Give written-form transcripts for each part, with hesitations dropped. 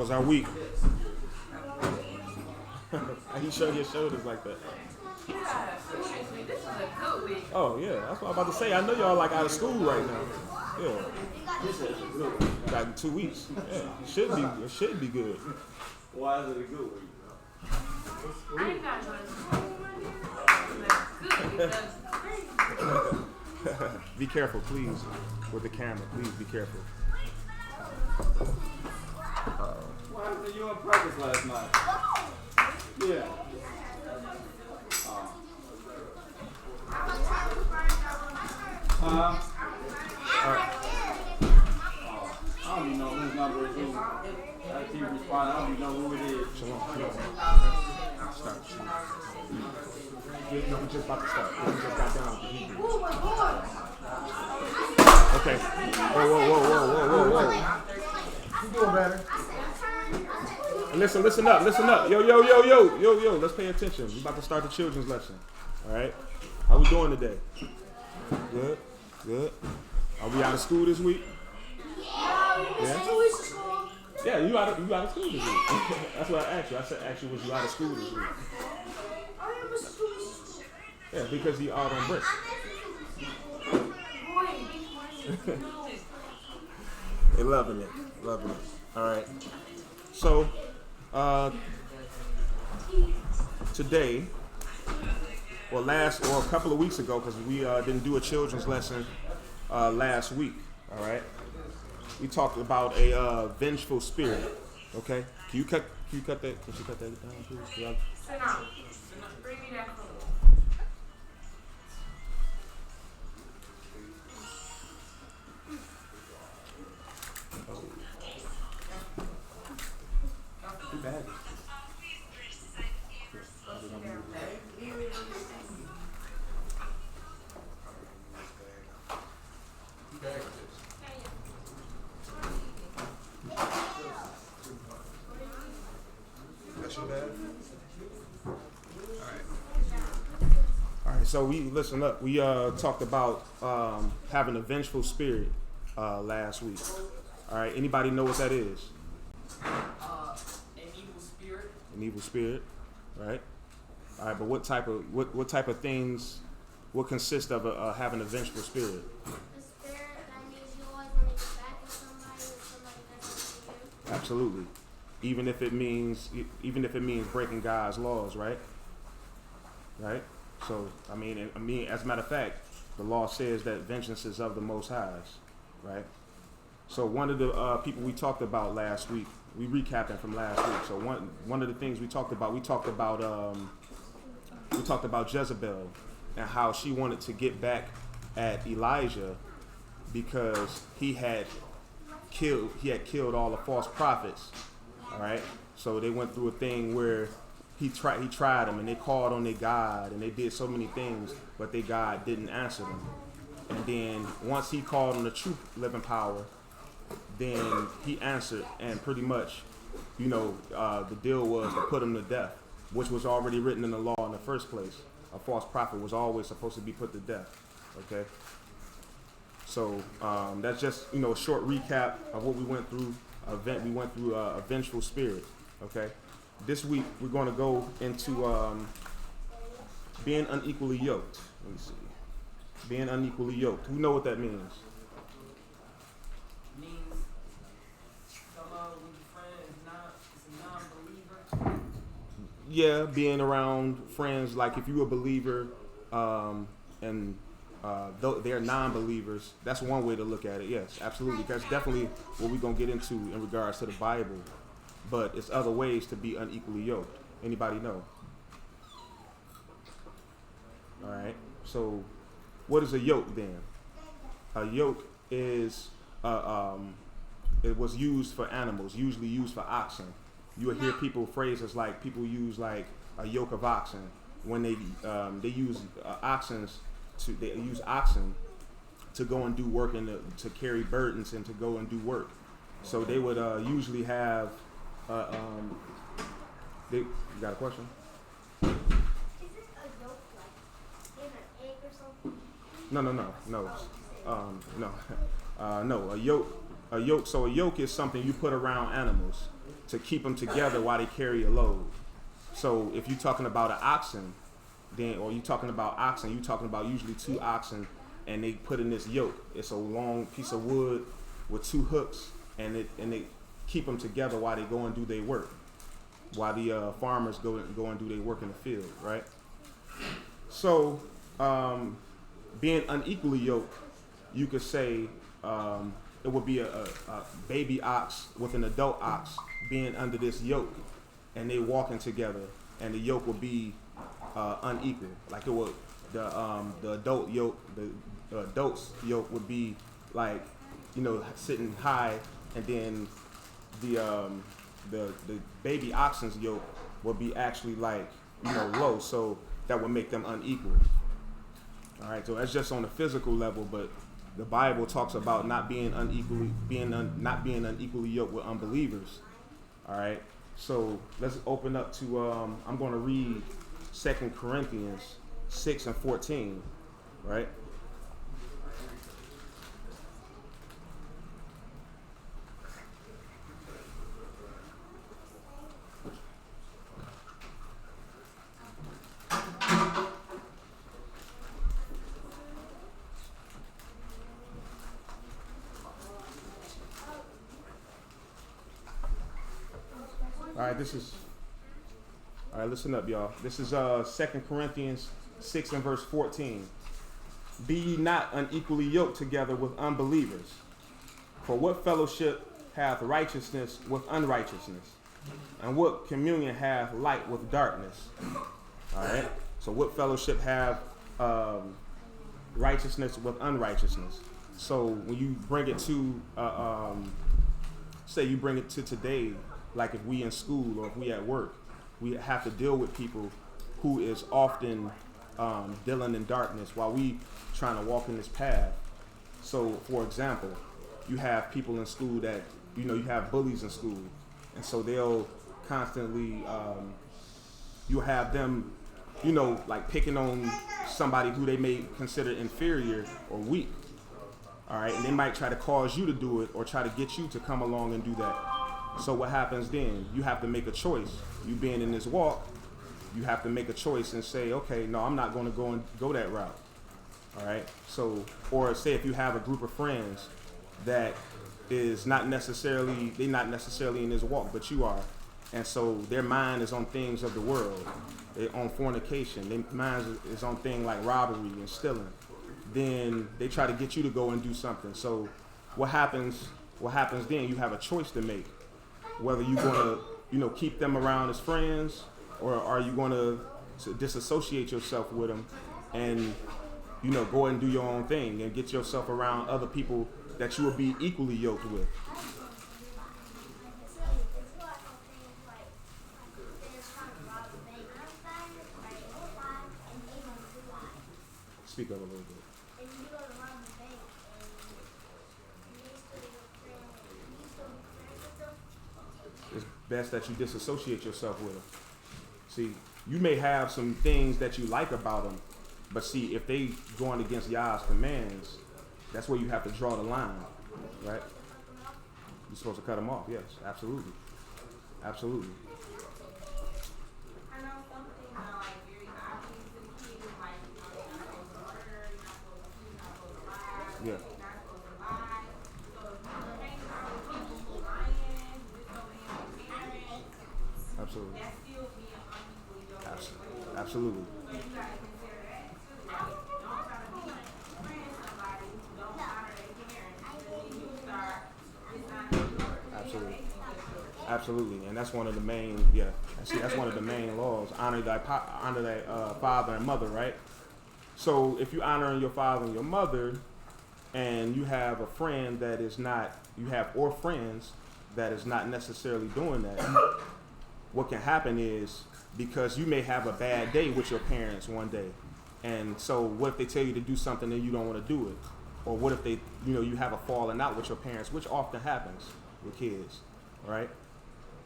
was our week? You showed your shoulders like that. This is a good week. Oh yeah, that's what I'm about to say. I know y'all like out of school right now. Yeah, like 2 weeks. Yeah, it should be good. Why is it a good week? I ain't got to go to school Monday. Good. Be careful, please, with the camera. Please be careful. What happened to you on purpose last night? Yeah. All right. I don't even know whose number is who. I keep responding. I don't even know who it is. Shalom. Start. No, we just about to start. We just got down with the Hebrew. Okay. Whoa. You doing better? Listen up. Yo. Let's pay attention. We're about to start the children's lesson. All right. How we doing today? Good. Are we out of school this week? Yeah. 2 weeks of school. Yeah, you out of school this week. That's what I asked you. I said, actually, was you out of school this week? I missed 2 weeks of school. Yeah, because he out on break. They're loving it. All right. So, today, a couple of weeks ago, because we didn't do a children's lesson last week. All right. We talked about a vengeful spirit. Okay. Can you cut that? Can you cut that down, please? Yeah. Sit down. Bring me that food. Too bad. All right, so we listen up. We talked about having a vengeful spirit last week. All right, anybody know what that is? An evil spirit. An evil spirit, right? All right, but what type of things? What consists of having a vengeful spirit? The spirit that means you always want to get back at somebody if somebody does something to you. Absolutely. Even if it means breaking God's laws, right? Right? So, I mean, as a matter of fact, the law says that vengeance is of the Most High's, right? So one of the people we talked about last week, we recapping from last week. So one of the things we talked about Jezebel and how she wanted to get back at Elijah because he had killed all the false prophets. All right, so they went through a thing where he tried them, and they called on their God, and they did so many things, but their God didn't answer them. And then once he called on the true living power, then he answered, and pretty much, the deal was to put him to death, which was already written in the law in the first place. A false prophet was always supposed to be put to death. Okay. So that's just a short recap of what we went through. We went through a vengeful spirit. Okay. This week we're going to go into being unequally yoked. Let me see. Being unequally yoked. Who know what that means? Means someone with a friend is a non-believer. Yeah, being around friends, like if you're a believer and they're non-believers, that's one way to look at it. Yes, absolutely. That's definitely what we're going to get into in regards to the Bible. But it's other ways to be unequally yoked. Anybody know? All right. So what is a yoke then? A yoke is it was used for animals, usually used for oxen. You will hear phrases like people use like a yoke of oxen when they use oxen to go and do work and to carry burdens and to go and do work. So they would usually have. You got a question? Is it a yolk like in an egg or something? No. No. A yoke a yoke. So a yoke is something you put around animals to keep them together while they carry a load. So if you're talking about an oxen, then, or you're talking about oxen, you're talking about usually 2 oxen, and they put in this yoke. It's a long piece of wood with 2 hooks, and they keep them together while they go and do their work, while the farmers go and do their work in the field, right? So being unequally yoked, you could say it would be a baby ox with an adult ox being under this yoke, and they walking together, and the yoke will be unequal. Like it would, the adult yoke, the adult's yoke would be like, sitting high, and then the baby oxen's yoke would be actually like, low. So that would make them unequal. All right. So that's just on the physical level, but the Bible talks about not being unequally yoked with unbelievers. All right. So let's open up to I'm going to read 2 Corinthians 6 and 14. Right. All right, listen up, y'all. This is 2 Corinthians 6 and verse 14. Be ye not unequally yoked together with unbelievers. For what fellowship hath righteousness with unrighteousness? And what communion hath light with darkness? All right. So what fellowship have righteousness with unrighteousness? So when you bring it to, say you bring it to today, like if we in school or if we at work, we have to deal with people who is often dealing in darkness while we trying to walk in this path. So, for example, you have people in school that, you have bullies in school. And so they'll constantly, you'll have them, like picking on somebody who they may consider inferior or weak. All right. And they might try to cause you to do it or try to get you to come along and do that. So what happens then? You have to make a choice. You being in this walk, you have to make a choice and say, okay, no, I'm not going to go that route. All right. So, or say if you have a group of friends that is they're not necessarily in this walk, but you are. And so their mind is on things of the world. They're on fornication. Their mind is on things like robbery and stealing. Then they try to get you to go and do something. So what happens then? You have a choice to make. Whether you're going to, keep them around as friends, or are you going to disassociate yourself with them and, go and do your own thing and get yourself around other people that you will be equally yoked with. Speak up a little bit. It's best that you disassociate yourself with them. See, you may have some things that you like about them, but see, if they going against Yah's commands, that's where you have to draw the line, right? You're supposed to cut them off. Yes, absolutely, absolutely. I know some things are like very obvious to the kids, like you're not supposed to murder, you're not supposed to cheat, you're not supposed to lie, Yeah. you're not supposed to lie. So if you hang around with people who lying, disobeying their parents, Absolutely. that's still being unequally yoked. Absolutely. So you gotta consider that too. Like, don't try to be friends with somebody who don't honor their parents, and then you start dishonoring yours. Absolutely. Absolutely. And that's one of the main, that's one of the main laws. Honor thy father and mother, right? So if you honor your father and your mother, and you have a friend that is not, or friends that is not necessarily doing that, what can happen is, because you may have a bad day with your parents one day, and so what if they tell you to do something and you don't want to do it? Or what if they, you have a falling out with your parents, which often happens with kids, right?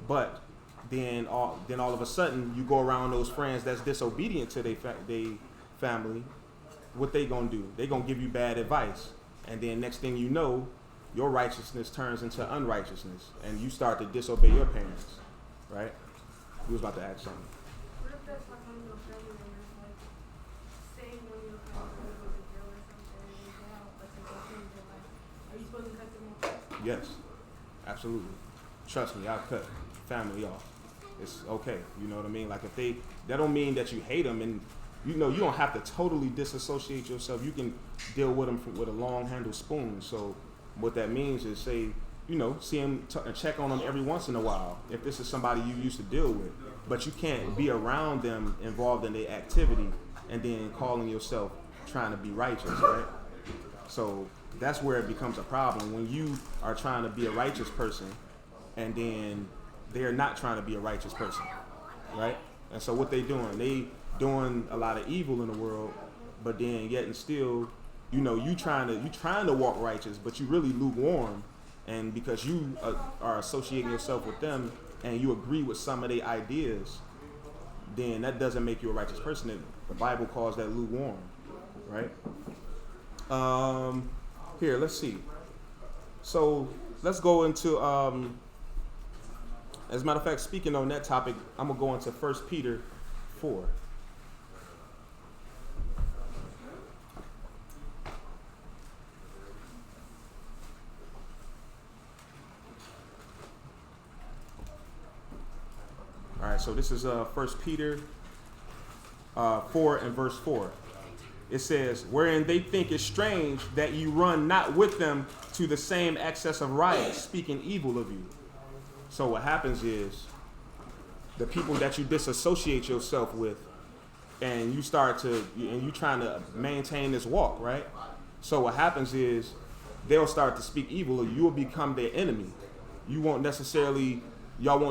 But then all of a sudden you go around those friends that's disobedient to their family. What they gonna do? They gonna give you bad advice, and then next thing you know, your righteousness turns into unrighteousness, and you start to disobey your parents, right? You was about to ask something. What if that's like one of your family members, like, say one of your family members goes to jail or something and they get out, but they go change their life. Are you supposed to cut them off? Yes, absolutely. Trust me, I'll cut family off. It's okay. You know what I mean? Like if that don't mean that you hate them, and you know you don't have to totally disassociate yourself. You can deal with them with a long handled spoon. So what that means is say, you know, see them and check on them every once in a while. If this is somebody you used to deal with, but you can't be around them involved in their activity and then calling yourself trying to be righteous, right? So that's where it becomes a problem when you are trying to be a righteous person and then they're not trying to be a righteous person, right? And so what they doing a lot of evil in the world, but then yet and still, you know, you trying to walk righteous, but you really lukewarm, and because you are associating yourself with them and you agree with some of their ideas, then that doesn't make you a righteous person. The Bible calls that lukewarm, right? Here, let's see. So let's go into, as a matter of fact, speaking on that topic, I'm going to go into 1 Peter 4. All right, so this is 1 Peter 4 and verse 4. It says, wherein they think it strange that you run not with them to the same excess of riot, speaking evil of you. So what happens is the people that you disassociate yourself with, and you trying to maintain this walk, right? So what happens is they'll start to speak evil of you. You will become their enemy. Y'all won't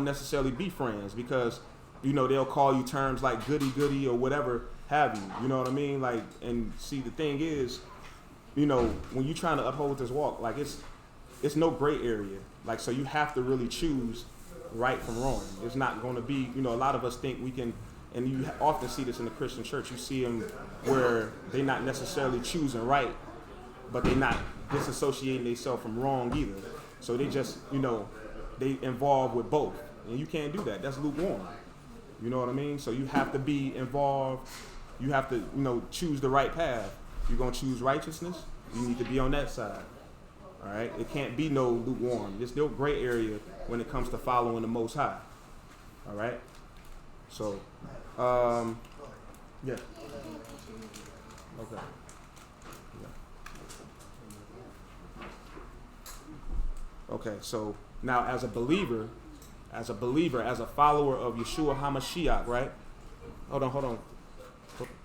necessarily be friends because, you know, they'll call you terms like goody goody or whatever have you. You know what I mean? Like, and see, the thing is, you know, when you're trying to uphold this walk, like it's no gray area. Like, so you have to really choose right from wrong. It's not going to be, you know, a lot of us think we can, and you often see this in the Christian church. You see them where they're not necessarily choosing right, but they're not disassociating themselves from wrong either. So they just, you know, they involved with both. And you can't do that. That's lukewarm. You know what I mean? So you have to be involved. You have to, you know, choose the right path. You're going to choose righteousness, you need to be on that side. All right? It can't be no lukewarm. There's no gray area when it comes to following the Most High. All right? So, yeah. Okay. Yeah. Okay, so now as a believer, as a follower of Yeshua HaMashiach, right? Hold on.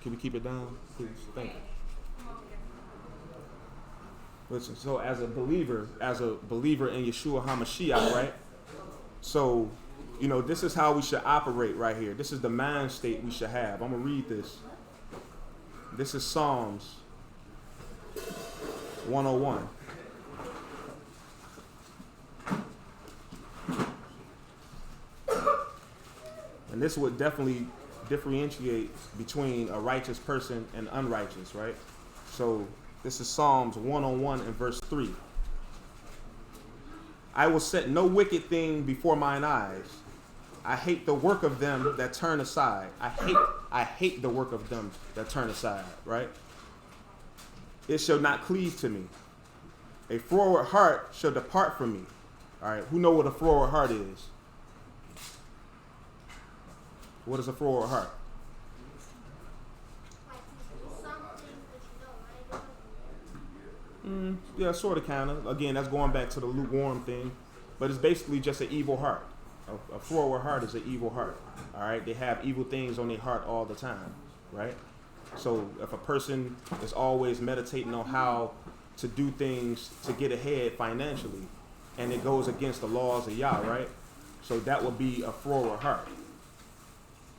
Can we keep it down, please? Thank you. Listen, so as a believer in Yeshua HaMashiach, right? So, you know, this is how we should operate right here. This is the mind state we should have. I'm going to read this. This is Psalms 101. And this would definitely differentiate between a righteous person and unrighteous, right? So this is Psalms 101 and verse 3. I will set no wicked thing before mine eyes. I hate the work of them that turn aside. I hate the work of them that turn aside, right? It shall not cleave to me. A froward heart shall depart from me. All right, who know what a froward heart is? What is a froward heart? Yeah, sort of, kind of. Again, that's going back to the lukewarm thing. But it's basically just an evil heart. A froward heart is an evil heart. All right? They have evil things on their heart all the time. Right? So if a person is always meditating on how to do things to get ahead financially, and it goes against the laws of Yah, right? So that would be a froward heart.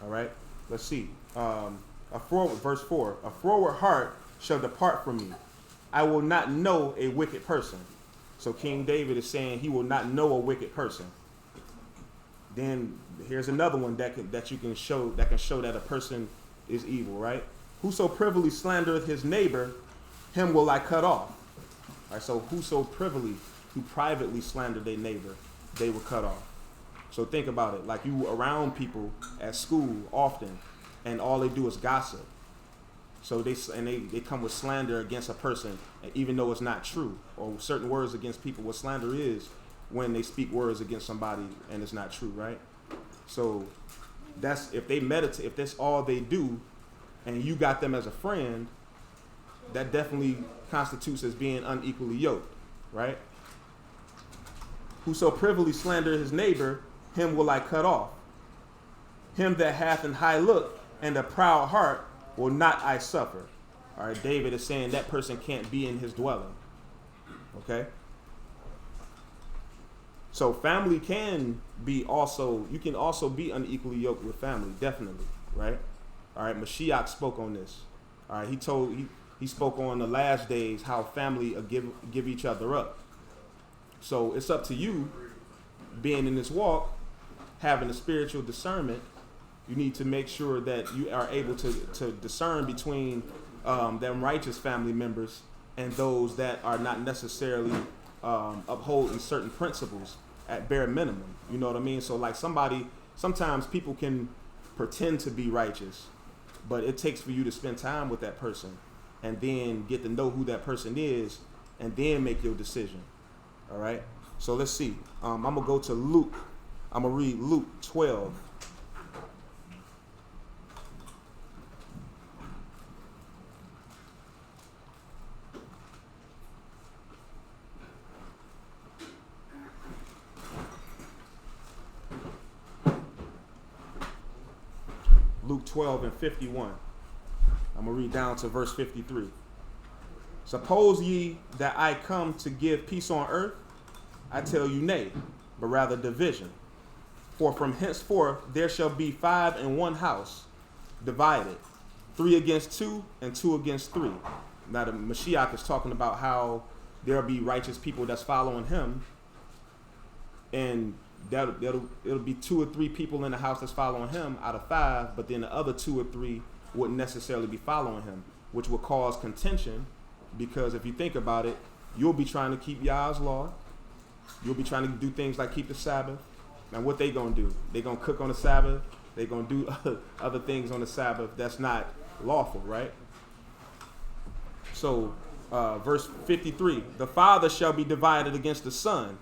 All right? Let's see. Verse 4. A froward heart shall depart from me. I will not know a wicked person. So King David is saying he will not know a wicked person. Then here's another one that can show that a person is evil, right? Whoso privily slandereth his neighbor, him will I cut off. All right, so whoso privily who privately slander their neighbor, they were cut off. So think about it. Like, you around people at school often, and all they do is gossip. So they come with slander against a person, even though it's not true, or certain words against people. What slander is when they speak words against somebody and it's not true, right? So that's, if they meditate, if that's all they do, and you got them as a friend, that definitely constitutes as being unequally yoked, right? Whoso privily slander his neighbor, him will I cut off. Him that hath an high look and a proud heart will not I suffer. All right, David is saying that person can't be in his dwelling. Okay? So family can be also, you can also be unequally yoked with family, definitely, right? All right, Mashiach spoke on this. All right, he spoke on the last days how family give each other up. So it's up to you, being in this walk, having a spiritual discernment. You need to make sure that you are able to discern between them righteous family members and those that are not necessarily upholding certain principles at bare minimum. You know what I mean? So like sometimes people can pretend to be righteous, but it takes for you to spend time with that person and then get to know who that person is and then make your decision. All right? So let's see. I'm going to go to Luke. I'm going to read Luke 12. Luke 12 and 51. I'm going to read down to verse 53. Suppose ye that I come to give peace on earth? I tell you nay, but rather division. For from henceforth there shall be 5 in one house, divided, 3 against 2 and 2 against 3. Now the Mashiach is talking about how there'll be righteous people that's following him, and it'll be 2 or 3 people in the house that's following him out of 5, but then the other 2 or 3 wouldn't necessarily be following him, which will cause contention, because if you think about it, you'll be trying to keep Yah's law. You'll be trying to do things like keep the Sabbath. Now what they gonna do? They gonna cook on the Sabbath. They gonna do other things on the Sabbath that's not lawful, right? So verse 53, the father shall be divided against the son,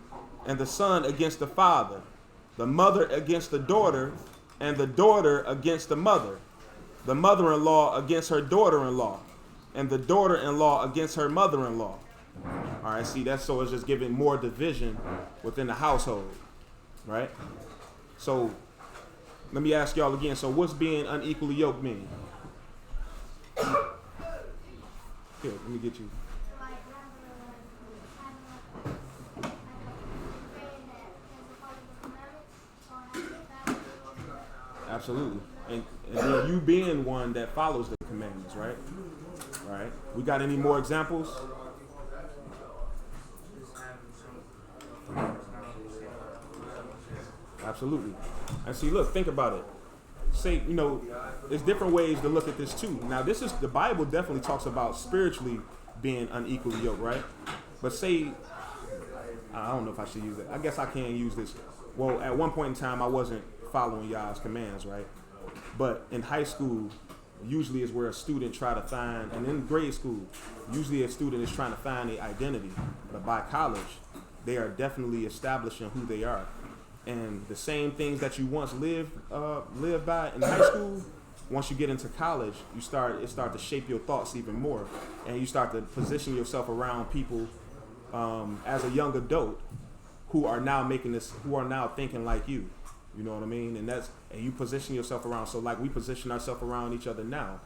and the son against the father, the mother against the daughter, and the daughter against the mother-in-law against her daughter-in-law, and the daughter-in-law against her mother-in-law. All right, see, that's, so it's just giving more division within the household, right? So let me ask y'all again. So what's being unequally yoked mean? Here, let me get you. Absolutely. And then you being one that follows the commandments, right? All right. We got any more examples? Absolutely. And see, look, think about it. Say, there's different ways to look at this too. Now, the Bible definitely talks about spiritually being unequally yoked, right? But say, I don't know if I should use it. I guess I can use this. Well, at one point in time, I wasn't following Yah's commands, right? But in high school, usually is where a student try to find, and in grade school, usually a student is trying to find their identity. But by college, they are definitely establishing who they are. And the same things that you once lived by in high school, once you get into college, it start to shape your thoughts even more, and you start to position yourself around people as a young adult who are now thinking like you. You know what I mean? And you position yourself around. So like we position ourselves around each other now.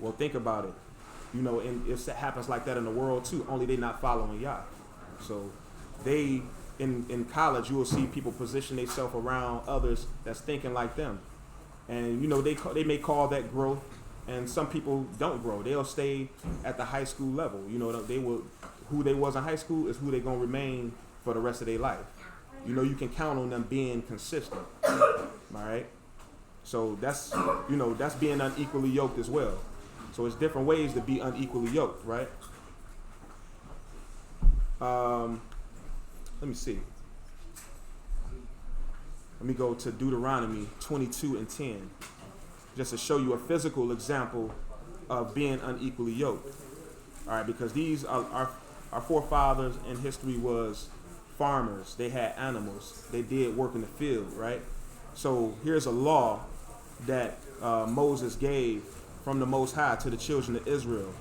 Well, think about it. And it happens like that in the world too. Only they not following Yah. So they. In college, you will see people position themselves around others that's thinking like them, and they may call that growth, and some people don't grow. They'll stay at the high school level. Who they was in high school is who they're gonna remain for the rest of their life. You can count on them being consistent. All right, so that's being unequally yoked as well. So it's different ways to be unequally yoked, right? let me see. Let me go to Deuteronomy 22:10, just to show you a physical example of being unequally yoked. All right, because these are our forefathers in history was farmers. They had animals. They did work in the field, right? So here's a law that Moses gave from the Most High to the children of Israel.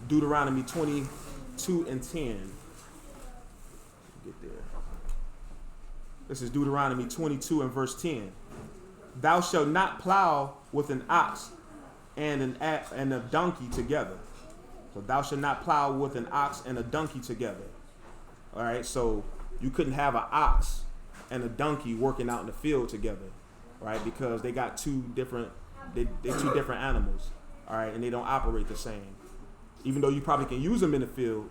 Deuteronomy 22:10. Get there. This is Deuteronomy 22 and verse 10. Thou shalt not plow with an ox and a donkey together. So thou shalt not plow with an ox and a donkey together. All right, so you couldn't have an ox and a donkey working out in the field together, right? Because they got two different animals, all right, and they don't operate the same. Even though you probably can use them in the field,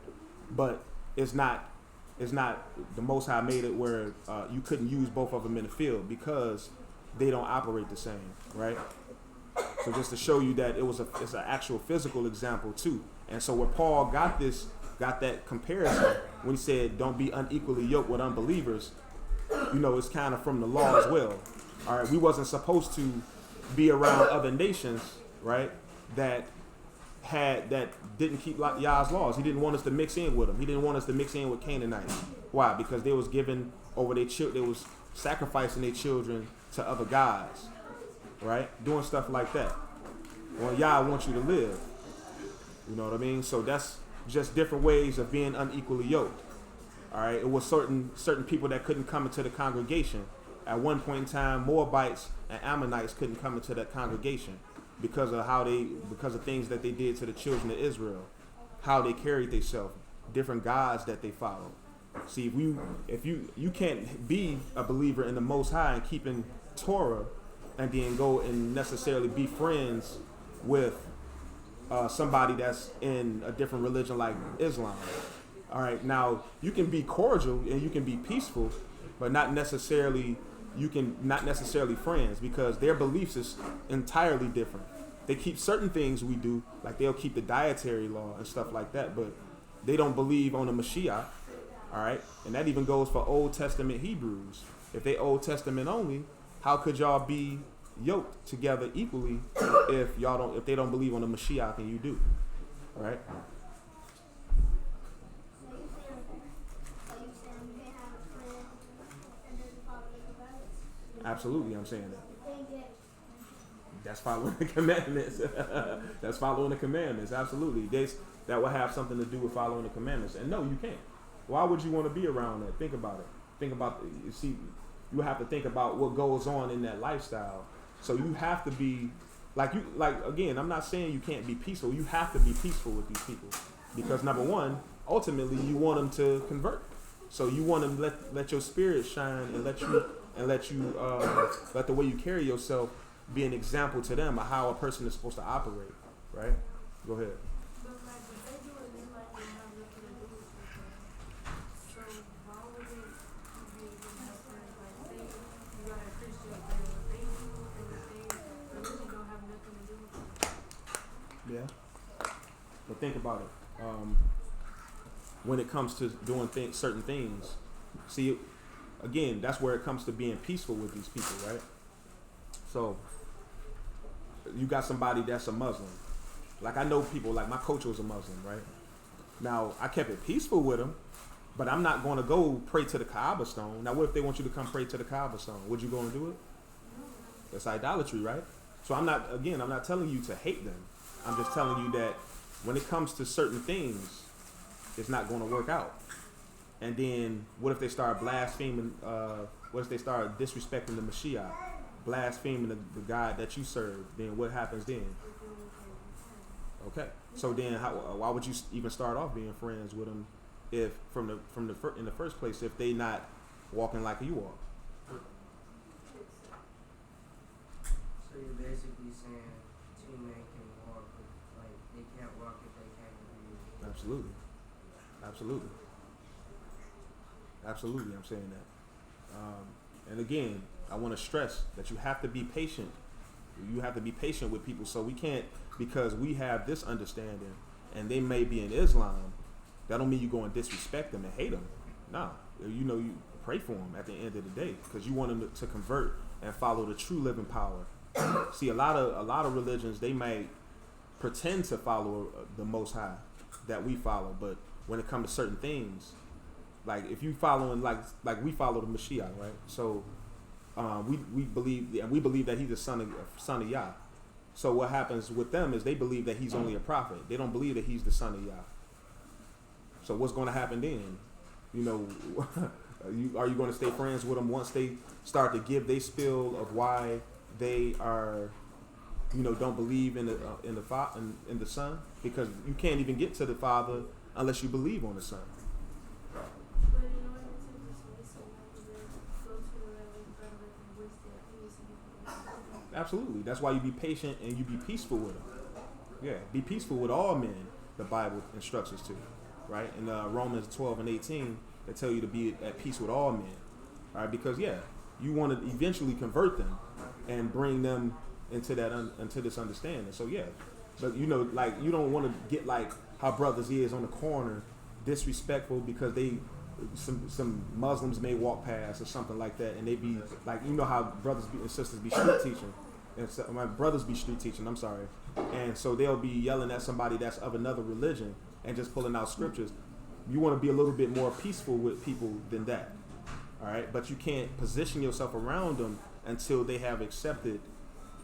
but it's not the Most High made it where you couldn't use both of them in the field because they don't operate the same, right? So just to show you that it's an actual physical example too. And so where Paul got that comparison when he said don't be unequally yoked with unbelievers, it's kind of from the law as well. All right, we wasn't supposed to be around other nations, right, that didn't keep Yah's laws. He didn't want us to mix in with them. He didn't want us to mix in with Canaanites. Why? Because they was giving over they was sacrificing their children to other gods, right? Doing stuff like that. Well, Yah wants you to live. You know what I mean? So that's just different ways of being unequally yoked. All right. It was certain people that couldn't come into the congregation. At one point in time, Moabites and Ammonites couldn't come into that congregation because of things that they did to the children of Israel, how they carried themselves, different gods that they followed. See, if you can't be a believer in the Most High and keeping Torah, and then go and necessarily be friends with somebody that's in a different religion like Islam. All right, now you can be cordial and you can be peaceful, but not necessarily friends, because their beliefs is entirely different. They keep certain things we do, like they'll keep the dietary law and stuff like that, but they don't believe on the Mashiach. All right, and that even goes for Old Testament Hebrews. If they Old Testament only, how could y'all be yoked together equally if they don't believe on the Mashiach and you do? All right. Absolutely, I'm saying that. That's following the commandments. That's following the commandments. Absolutely. That will have something to do with following the commandments. And no, you can't. Why would you want to be around that? Think about it. You have to think about what goes on in that lifestyle. So you have to be again, I'm not saying you can't be peaceful. You have to be peaceful with these people, because number one, ultimately you want them to convert. So you want them to let your spirit shine and let the way you carry yourself be an example to them of how a person is supposed to operate. Right? Go ahead. But if they do it, they have nothing to do with it. So why would it be a good friend? Say you got a Christian friend, if they do everything, religion don't have nothing to do with it. Yeah. But think about it. When it comes to doing certain things, see, again, that's where it comes to being peaceful with these people, right? So you got somebody that's a Muslim. Like I know people, like my coach was a Muslim, right? Now I kept it peaceful with him, but I'm not going to go pray to the Kaaba stone. Now what if they want you to come pray to the Kaaba stone? Would you go and do it? That's idolatry, right? So I'm not telling you to hate them. I'm just telling you that when it comes to certain things, it's not going to work out. And then what if they start blaspheming? What if they start disrespecting the Mashiach, blaspheming the God that you serve? Then what happens then? Okay, so then why would you even start off being friends with them if in the first place if they not walking like you are? So you're basically saying two men can walk, but they can't walk if they can't agree. Absolutely. I'm saying that. And again, I want to stress that you have to be patient. You have to be patient with people. So we can't, because we have this understanding and they may be in Islam, that don't mean you go and disrespect them and hate them. No, you pray for them at the end of the day because you want them to convert and follow the true living power. See, a lot of religions, they might pretend to follow the Most High that we follow, but when it comes to certain things, like if you following like we follow the Mashiach, right? So we believe that he's the son of Yah. So what happens with them is they believe that he's only a prophet. They don't believe that he's the son of Yah. So what's going to happen then? Are you going to stay friends with them once they start to give they spill of why they are, don't believe in the Son? Because you can't even get to the Father unless you believe on the Son. But in order to dismiss somebody, go to the Reverend brother and voice their opinions so you can Absolutely. That's why you be patient and you be peaceful with them. Yeah, be peaceful with all men. The Bible instructs us to, right? In Romans 12 and 18, they tell you to be at peace with all men, all right? Because you want to eventually convert them and bring them into this understanding. So but you don't want to get like how brothers is on the corner, disrespectful because some Muslims may walk past or something like that, and they be like, how brothers and sisters be street teaching, and so, my brothers be street teaching. I'm sorry, and so they'll be yelling at somebody that's of another religion and just pulling out scriptures. You want to be a little bit more peaceful with people than that, all right? But you can't position yourself around them until they have accepted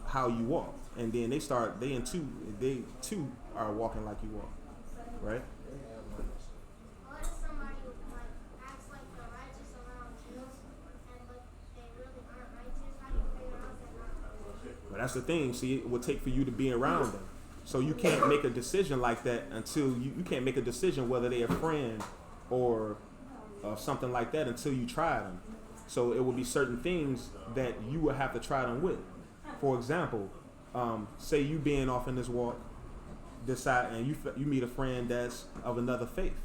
how you walk, and then they too are walking like you walk, right? What if somebody acts like they're righteous around you, and they really aren't righteous? How do you figure out they're not righteous? But that's the thing. See, it will take for you to be around them. So you can't make a decision like that until you can't make a decision whether they're a friend or something like that until you try them. So it will be certain things that you will have to try them with. For example, say you being off in this walk, decide, and you meet a friend that's of another faith.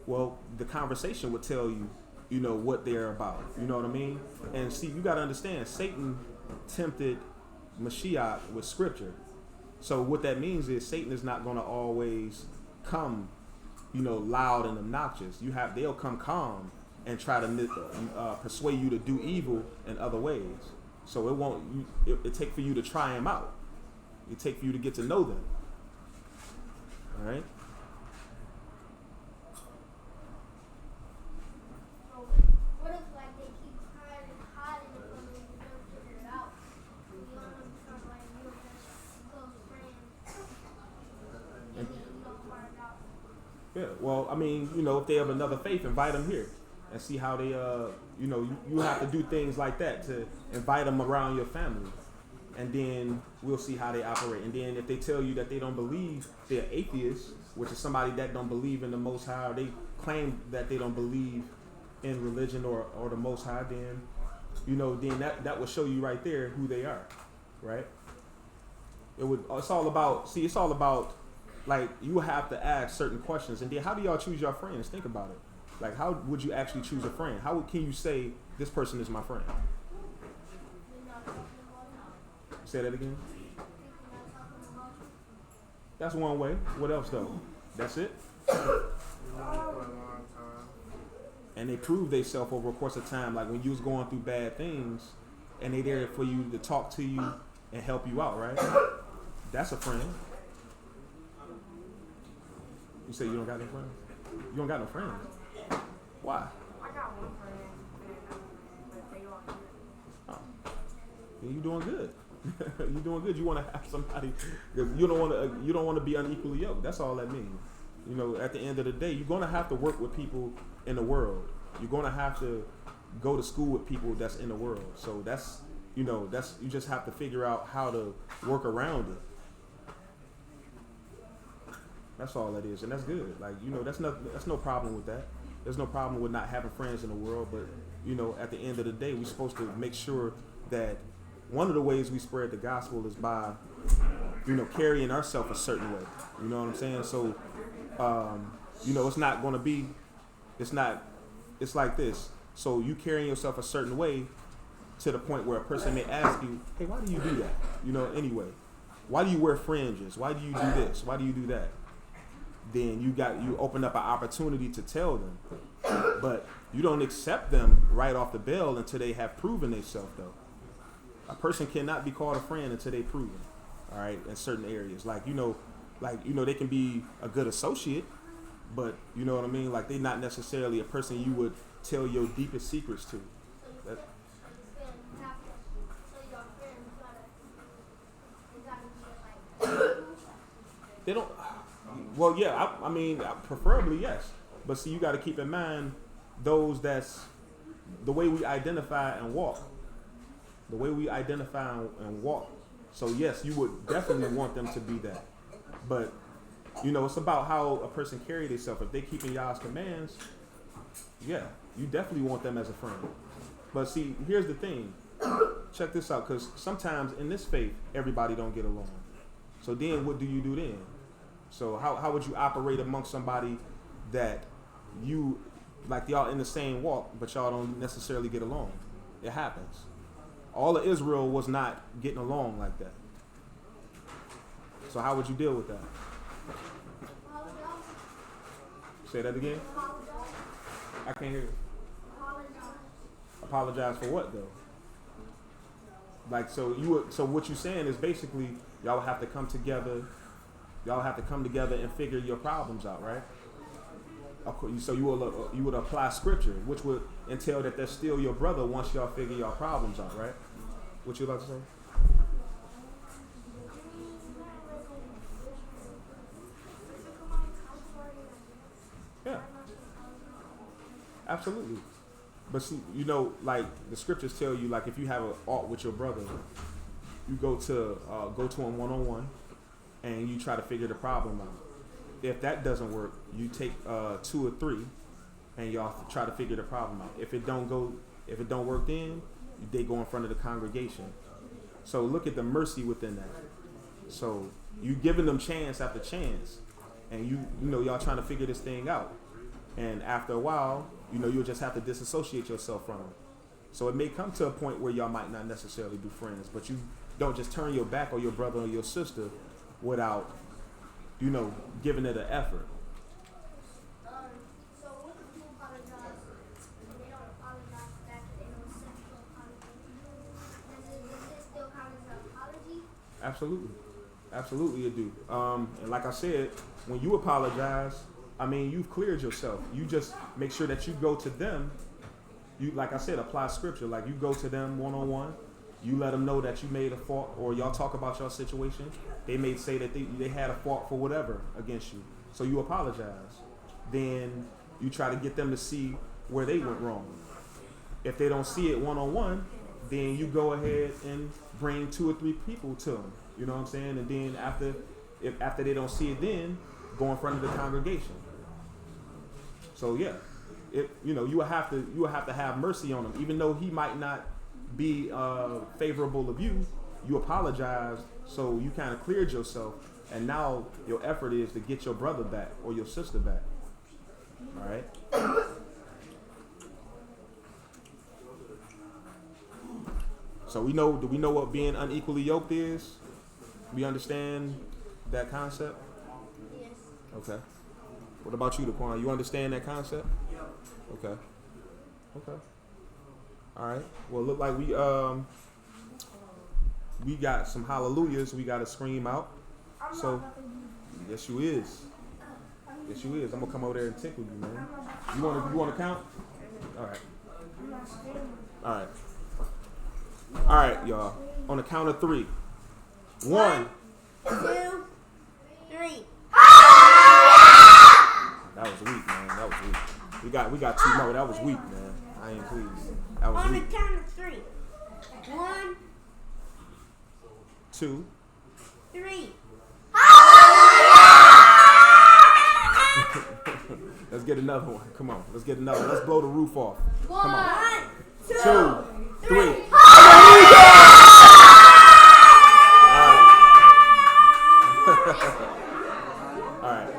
Well, the conversation would tell you, what they're about. You know what I mean? And see, you got to understand, Satan tempted Mashiach with scripture. So what that means is Satan is not going to always come, loud and obnoxious. They'll come calm and try to persuade you to do evil in other ways. So it take for you to try them out. It take for you to get to know them. All right. So what if they keep hiding it from you, you never figure it out? You don't become you're just close friends, and then you don't find out. Yeah. Well, I mean, if they have another faith, invite them here and see how they, you have to do things like that to invite them around your family. And then we'll see how they operate. And then if they tell you that they don't believe, they're atheists, which is somebody that don't believe in the Most High, or they claim that they don't believe in religion or the Most High, then, then that will show you right there who they are, right? It's all about, like, you have to ask certain questions. And then how do y'all choose your friends? Think about it. Like, how would you actually choose a friend? How can you say this person is my friend? Say that again. That's one way. What else though? That's it. And they prove themselves over a course of time. Like when you was going through bad things, and they there for you to talk to you and help you out, right? That's a friend. You say you don't got no friends? You don't got no friends. Why? I got one friend, but they all here. Oh. Yeah, you doing good. You're doing good. You want to have somebody, because you don't want to be unequally yoked. That's all that means. At the end of the day, you're going to have to work with people in the world. You're going to have to go to school with people that's in the world. So that's you just have to figure out how to work around it. That's all that is, and that's good. Like that's no problem with that. There's no problem with not having friends in the world, but at the end of the day, we're supposed to make sure that one of the ways we spread the gospel is by, carrying ourselves a certain way. You know what I'm saying? So, it's not going to be, it's like this. So you carrying yourself a certain way to the point where a person may ask you, hey, why do you do that? Anyway, why do you wear fringes? Why do you do this? Why do you do that? Then you open up an opportunity to tell them, But you don't accept them right off the bail until they have proven themselves, though. A person cannot be called a friend until they prove it. All right, in certain areas, like they can be a good associate, but you know what I mean. Like they're not necessarily a person you would tell your deepest secrets to. That, they don't. Well, yeah. I mean, preferably yes, but see, you got to keep in mind those that's the way we identify and walk. The way we identify and walk. So yes, you would definitely want them to be that. But you know, it's about how a person carry themselves. If they keeping y'all's commands, yeah, you definitely want them as a friend. But see, here's the thing. Check this out, because sometimes in this faith, everybody don't get along. So then, what do you do then? So how would you operate amongst somebody that you like y'all in the same walk, but y'all don't necessarily get along? It happens. All of Israel was not getting along like that. So how would you deal with that? Say that again. I can't hear you. Apologize for what though? Like so what you're saying is basically y'all would have to come together. Y'all have to come together and figure your problems out, right? So you would apply scripture, which would entail that that's still your brother once y'all figure your problems out, right? What you about to say? Yeah, absolutely. But see, you know, like the scriptures tell you, like if you have an art with your brother, you go to him one-on-one, and you try to figure the problem out. If that doesn't work, you take 2 or 3, and y'all try to figure the problem out. If it don't work, then they go in front of the congregation. So look at the mercy within that. So you giving them chance after chance, and you know y'all trying to figure this thing out. And after a while, you know you'll just have to disassociate yourself from them. So it may come to a point where y'all might not necessarily be friends, but you don't just turn your back on your brother or your sister without, you know, giving it an effort. So what if you apologize and they don't apologize back and they don't accept your apology? Does it still count as an apology? Absolutely. Absolutely it do. And like I said, when you apologize, I mean, you've cleared yourself. You just make sure that you go to them. You, like I said, apply scripture. Like you go to them one-on-one. You let them know that you made a fault, or y'all talk about your situation. They may say that they had a fault for whatever against you. So you apologize. Then you try to get them to see where they went wrong. If they don't see it one-on-one, then you go ahead and bring 2 or 3 people to them. You know what I'm saying? And then after they don't see it, then go in front of the congregation. So yeah, you will have to have mercy on him, even though he might not be favorable of you. You apologize, so you kind of cleared yourself, and now your effort is to get your brother back or your sister back. All right. So do we know what being unequally yoked is? We understand that concept? Yes. Okay. What about you, Daquan? You understand that concept? Okay. Okay. All right. Well, look like we got some hallelujahs we got to scream out. So, yes, you is. Yes, you is. I'm gonna come over there and tickle you, man. You want to count? All right. All right. All right, y'all. On the count of 3. 1, 2, 3. That was weak, man. That was weak. We got 2 more. That was weak, man. I ain't pleased. That was On weak. the count of 3. 1, 2. 3. Let's get another one. Come on. Let's get another one. Let's blow the roof off. Come on. 1, 2, 3. All right.